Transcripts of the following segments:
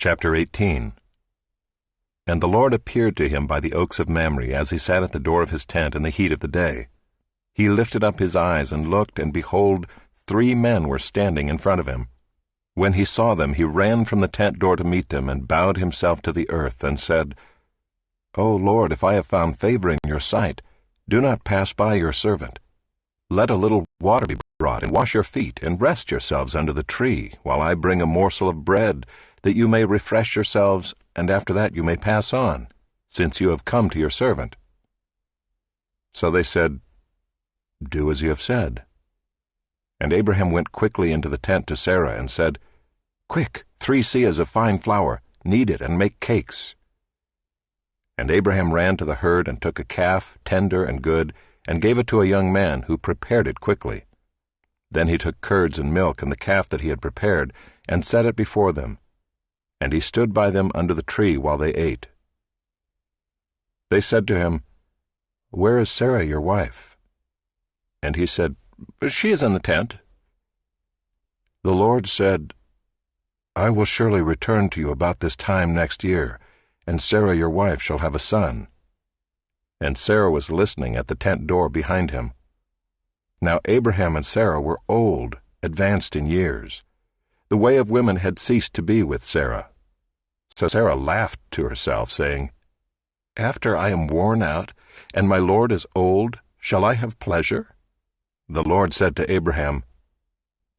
Chapter 18. And the Lord appeared to him by the oaks of Mamre, as he sat at the door of his tent in the heat of the day. He lifted up his eyes and looked, and behold, 3 men were standing in front of him. When he saw them, he ran from the tent door to meet them, and bowed himself to the earth, and said, O Lord, if I have found favor in your sight, do not pass by your servant. Let a little water be brought, and wash your feet, and rest yourselves under the tree, while I bring a morsel of bread, that you may refresh yourselves, and after that you may pass on, since you have come to your servant. So they said, Do as you have said. And Abraham went quickly into the tent to Sarah, and said, Quick, 3 seahs of fine flour, knead it, and make cakes. And Abraham ran to the herd, and took a calf, tender and good, and gave it to a young man, who prepared it quickly. Then he took curds and milk, and the calf that he had prepared, and set it before them. And he stood by them under the tree while they ate. They said to him, Where is Sarah your wife? And he said, She is in the tent. The Lord said, I will surely return to you about this time next year, and Sarah your wife shall have a son. And Sarah was listening at the tent door behind him. Now Abraham and Sarah were old, advanced in years. The way of women had ceased to be with Sarah. So Sarah laughed to herself, saying, After I am worn out, and my Lord is old, shall I have pleasure? The Lord said to Abraham,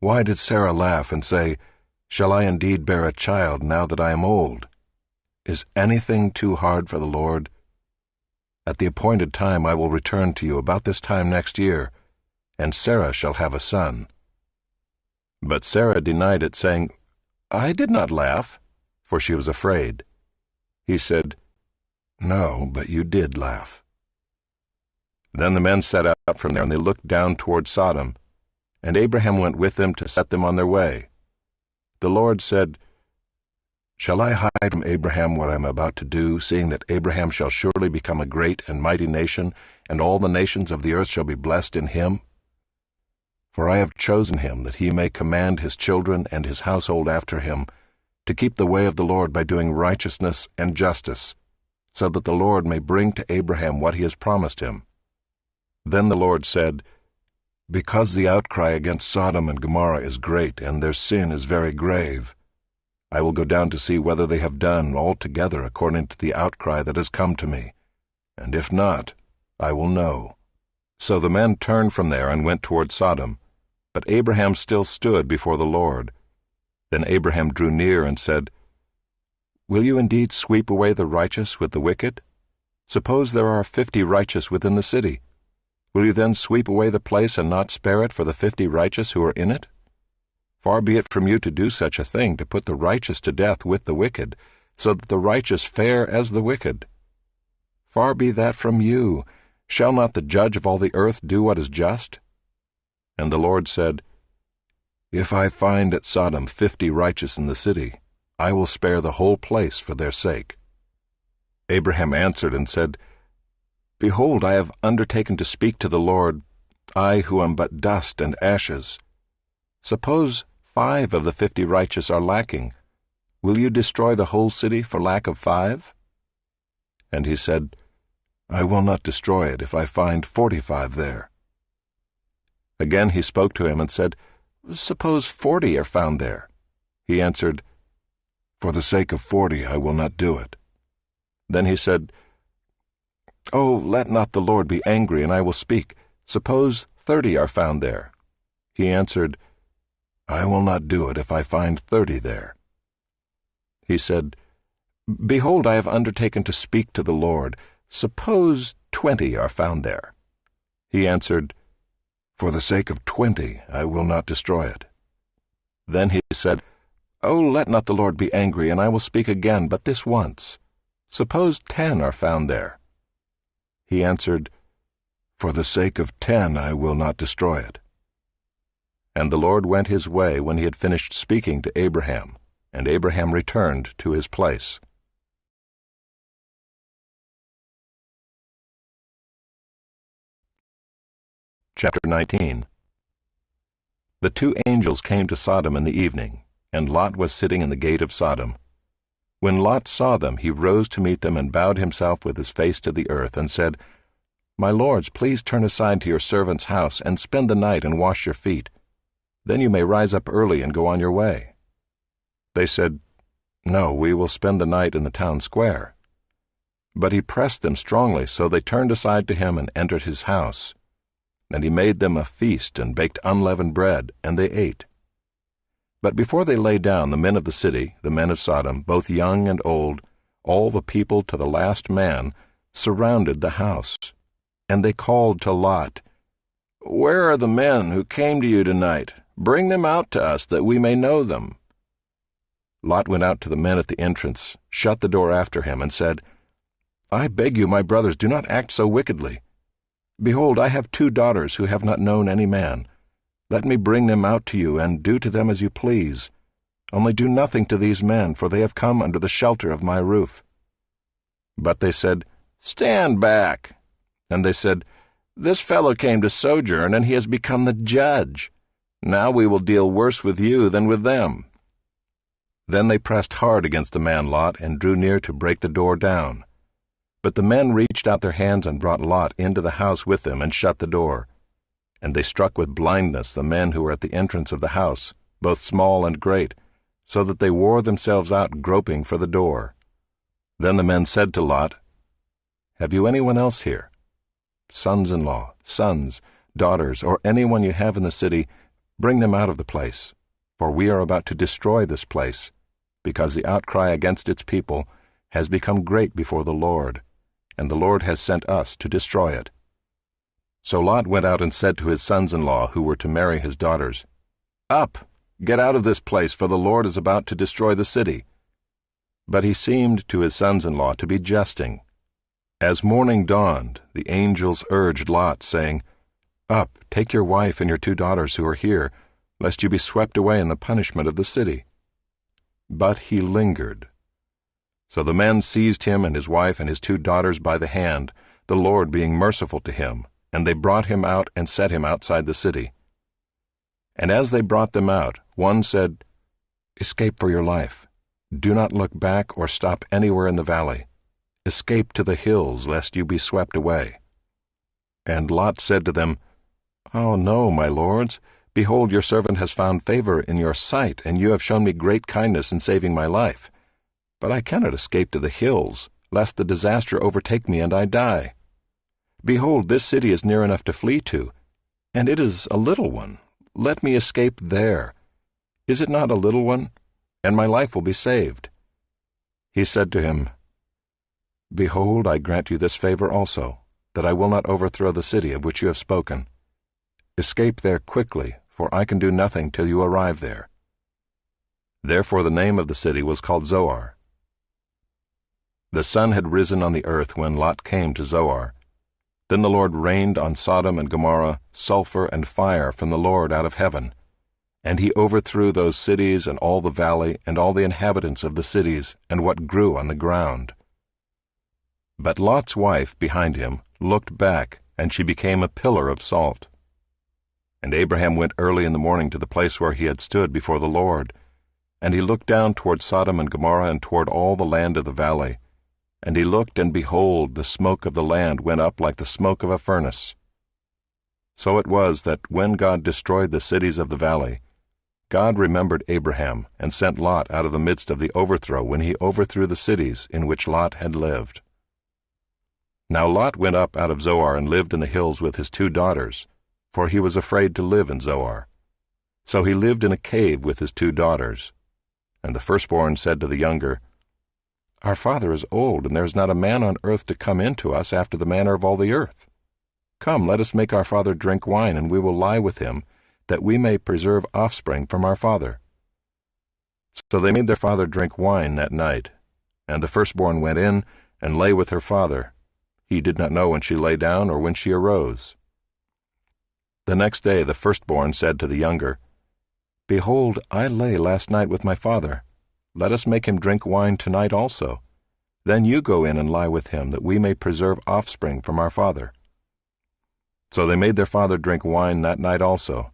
Why did Sarah laugh and say, Shall I indeed bear a child now that I am old? Is anything too hard for the Lord? At the appointed time I will return to you about this time next year, and Sarah shall have a son. But Sarah denied it, saying, I did not laugh, for she was afraid. He said, No, but you did laugh. Then the men set out from there, and they looked down toward Sodom, and Abraham went with them to set them on their way. The Lord said, Shall I hide from Abraham what I am about to do, seeing that Abraham shall surely become a great and mighty nation, and all the nations of the earth shall be blessed in him? For I have chosen him, that he may command his children and his household after him, to keep the way of the Lord by doing righteousness and justice, so that the Lord may bring to Abraham what he has promised him. Then the Lord said, Because the outcry against Sodom and Gomorrah is great, and their sin is very grave, I will go down to see whether they have done altogether according to the outcry that has come to me, and if not, I will know. So the men turned from there and went toward Sodom, but Abraham still stood before the Lord. Then Abraham drew near and said, Will you indeed sweep away the righteous with the wicked? Suppose there are 50 righteous within the city. Will you then sweep away the place and not spare it for the 50 righteous who are in it? Far be it from you to do such a thing, to put the righteous to death with the wicked, so that the righteous fare as the wicked. Far be that from you. Shall not the judge of all the earth do what is just? And the Lord said, If I find at Sodom 50 righteous in the city, I will spare the whole place for their sake. Abraham answered and said, Behold, I have undertaken to speak to the Lord, I who am but dust and ashes. Suppose 5 of the 50 righteous are lacking. Will you destroy the whole city for lack of 5? And he said, I will not destroy it if I find 45 there. Again he spoke to him and said, Suppose 40 are found there. He answered, For the sake of 40 I will not do it. Then he said, Oh, let not the Lord be angry, and I will speak. Suppose 30 are found there. He answered, I will not do it if I find 30 there. He said, Behold, I have undertaken to speak to the Lord. Suppose 20 are found there. He answered, For the sake of 20 I will not destroy it. Then he said, Oh, let not the Lord be angry, and I will speak again, but this once. Suppose 10 are found there. He answered, For the sake of 10 I will not destroy it. And the Lord went his way when he had finished speaking to Abraham, and Abraham returned to his place. Chapter 19. The 2 angels came to Sodom in the evening, and Lot was sitting in the gate of Sodom. When Lot saw them, he rose to meet them and bowed himself with his face to the earth and said, "My lords, please turn aside to your servant's house and spend the night and wash your feet. Then you may rise up early and go on your way." They said, "No, we will spend the night in the town square." But he pressed them strongly, so they turned aside to him and entered his house. And he made them a feast and baked unleavened bread, and they ate. But before they lay down, the men of the city, the men of Sodom, both young and old, all the people to the last man, surrounded the house. And they called to Lot, "Where are the men who came to you tonight? Bring them out to us, that we may know them." Lot went out to the men at the entrance, shut the door after him, and said, "I beg you, my brothers, do not act so wickedly. Behold, I have 2 daughters who have not known any man. Let me bring them out to you, and do to them as you please. Only do nothing to these men, for they have come under the shelter of my roof." But they said, "Stand back." And they said, "This fellow came to sojourn, and he has become the judge. Now we will deal worse with you than with them." Then they pressed hard against the man Lot, and drew near to break the door down. But the men reached out their hands and brought Lot into the house with them and shut the door. And they struck with blindness the men who were at the entrance of the house, both small and great, so that they wore themselves out groping for the door. Then the men said to Lot, "Have you anyone else here? Sons-in-law, sons, daughters, or anyone you have in the city, bring them out of the place, for we are about to destroy this place, because the outcry against its people has become great before the Lord, and the Lord has sent us to destroy it." So Lot went out and said to his sons-in-law who were to marry his daughters, "Up, get out of this place, for the Lord is about to destroy the city." But he seemed to his sons-in-law to be jesting. As morning dawned, the angels urged Lot, saying, "Up, take your wife and your 2 daughters who are here, lest you be swept away in the punishment of the city." But he lingered. So the men seized him and his wife and his 2 daughters by the hand, the Lord being merciful to him, and they brought him out and set him outside the city. And as they brought them out, one said, "Escape for your life. Do not look back or stop anywhere in the valley. Escape to the hills, lest you be swept away." And Lot said to them, "Oh, no, my lords. Behold, your servant has found favor in your sight, and you have shown me great kindness in saving my life. But I cannot escape to the hills, lest the disaster overtake me and I die. Behold, this city is near enough to flee to, and it is a little one. Let me escape there. Is it not a little one? And my life will be saved." He said to him, "Behold, I grant you this favor also, that I will not overthrow the city of which you have spoken. Escape there quickly, for I can do nothing till you arrive there." Therefore the name of the city was called Zoar. The sun had risen on the earth when Lot came to Zoar. Then the Lord rained on Sodom and Gomorrah sulfur and fire from the Lord out of heaven, and he overthrew those cities and all the valley and all the inhabitants of the cities and what grew on the ground. But Lot's wife behind him looked back, and she became a pillar of salt. And Abraham went early in the morning to the place where he had stood before the Lord, and he looked down toward Sodom and Gomorrah and toward all the land of the valley. And he looked, and behold, the smoke of the land went up like the smoke of a furnace. So it was that when God destroyed the cities of the valley, God remembered Abraham and sent Lot out of the midst of the overthrow when he overthrew the cities in which Lot had lived. Now Lot went up out of Zoar and lived in the hills with his 2 daughters, for he was afraid to live in Zoar. So he lived in a cave with his 2 daughters. And the firstborn said to the younger, "Our father is old, and there is not a man on earth to come in to us after the manner of all the earth. Come, let us make our father drink wine, and we will lie with him, that we may preserve offspring from our father." So they made their father drink wine that night. And the firstborn went in and lay with her father. He did not know when she lay down or when she arose. The next day the firstborn said to the younger, "Behold, I lay last night with my father. Let us make him drink wine tonight also. Then you go in and lie with him, that we may preserve offspring from our father." So they made their father drink wine that night also.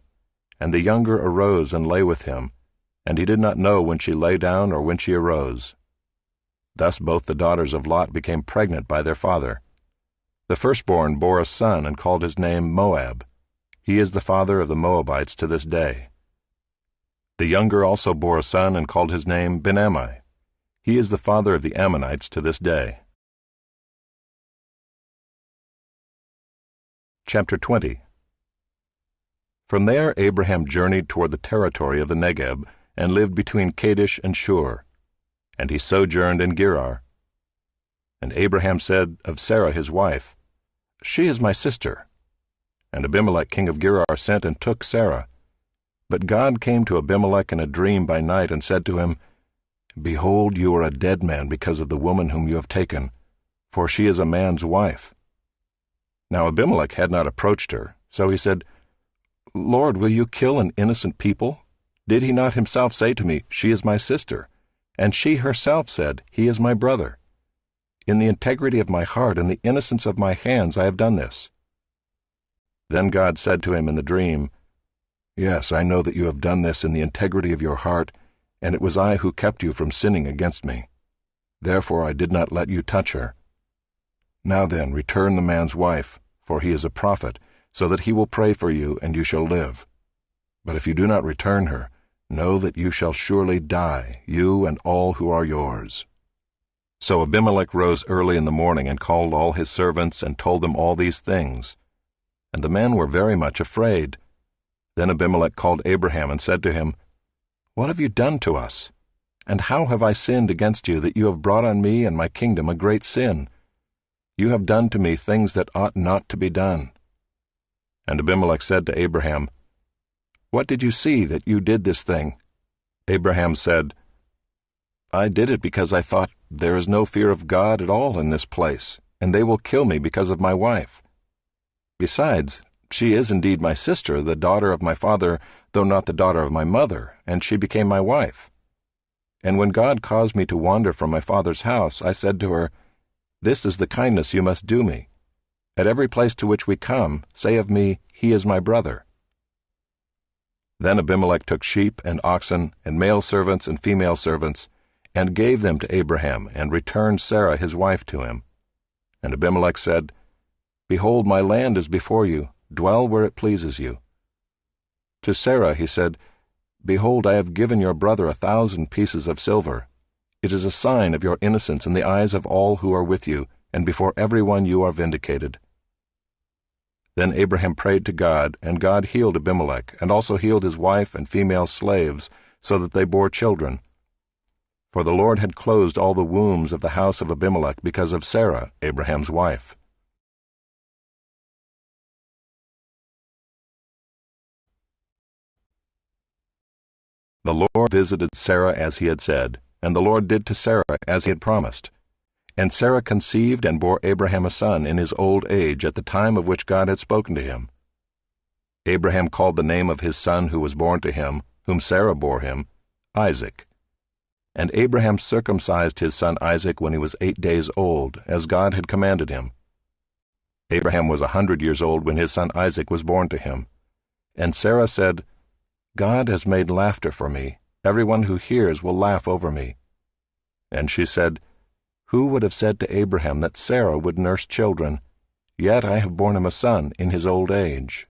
And the younger arose and lay with him, and he did not know when she lay down or when she arose. Thus both the daughters of Lot became pregnant by their father. The firstborn bore a son and called his name Moab. He is the father of the Moabites to this day. The younger also bore a son and called his name Ben-ammi. He is the father of the Ammonites to this day. Chapter 20. From there Abraham journeyed toward the territory of the Negeb, and lived between Kadesh and Shur. And he sojourned in Gerar. And Abraham said of Sarah his wife, She is my sister. And Abimelech king of Gerar sent and took Sarah. But God came to Abimelech in a dream by night, and said to him, Behold, you are a dead man because of the woman whom you have taken, for she is a man's wife. Now Abimelech had not approached her, so he said, Lord, will you kill an innocent people? Did he not himself say to me, She is my sister? And she herself said, He is my brother. In the integrity of my heart and the innocence of my hands I have done this. Then God said to him in the dream, Yes, I know that you have done this in the integrity of your heart, and it was I who kept you from sinning against me. Therefore I did not let you touch her. Now then, return the man's wife, for he is a prophet, so that he will pray for you, and you shall live. But if you do not return her, know that you shall surely die, you and all who are yours. So Abimelech rose early in the morning and called all his servants and told them all these things. And the men were very much afraid. Then Abimelech called Abraham and said to him, What have you done to us? And how have I sinned against you that you have brought on me and my kingdom a great sin? You have done to me things that ought not to be done. And Abimelech said to Abraham, What did you see that you did this thing? Abraham said, I did it because I thought, There is no fear of God at all in this place, and they will kill me because of my wife. Besides, she is indeed my sister, the daughter of my father, though not the daughter of my mother, and she became my wife. And when God caused me to wander from my father's house, I said to her, This is the kindness you must do me. At every place to which we come, say of me, He is my brother. Then Abimelech took sheep and oxen, and male servants and female servants, and gave them to Abraham, and returned Sarah his wife to him. And Abimelech said, Behold, my land is before you, dwell where it pleases you. To Sarah he said, Behold, I have given your brother 1,000 pieces of silver. It is a sign of your innocence in the eyes of all who are with you, and before everyone you are vindicated. Then Abraham prayed to God, and God healed Abimelech, and also healed his wife and female slaves, so that they bore children. For the Lord had closed all the wombs of the house of Abimelech because of Sarah, Abraham's wife. The Lord visited Sarah as he had said, and the Lord did to Sarah as he had promised. And Sarah conceived and bore Abraham a son in his old age at the time of which God had spoken to him. Abraham called the name of his son who was born to him, whom Sarah bore him, Isaac. And Abraham circumcised his son Isaac when he was 8 days old, as God had commanded him. Abraham was 100 years old when his son Isaac was born to him. And Sarah said, God has made laughter for me. Everyone who hears will laugh over me. And she said, Who would have said to Abraham that Sarah would nurse children? Yet I have borne him a son in his old age.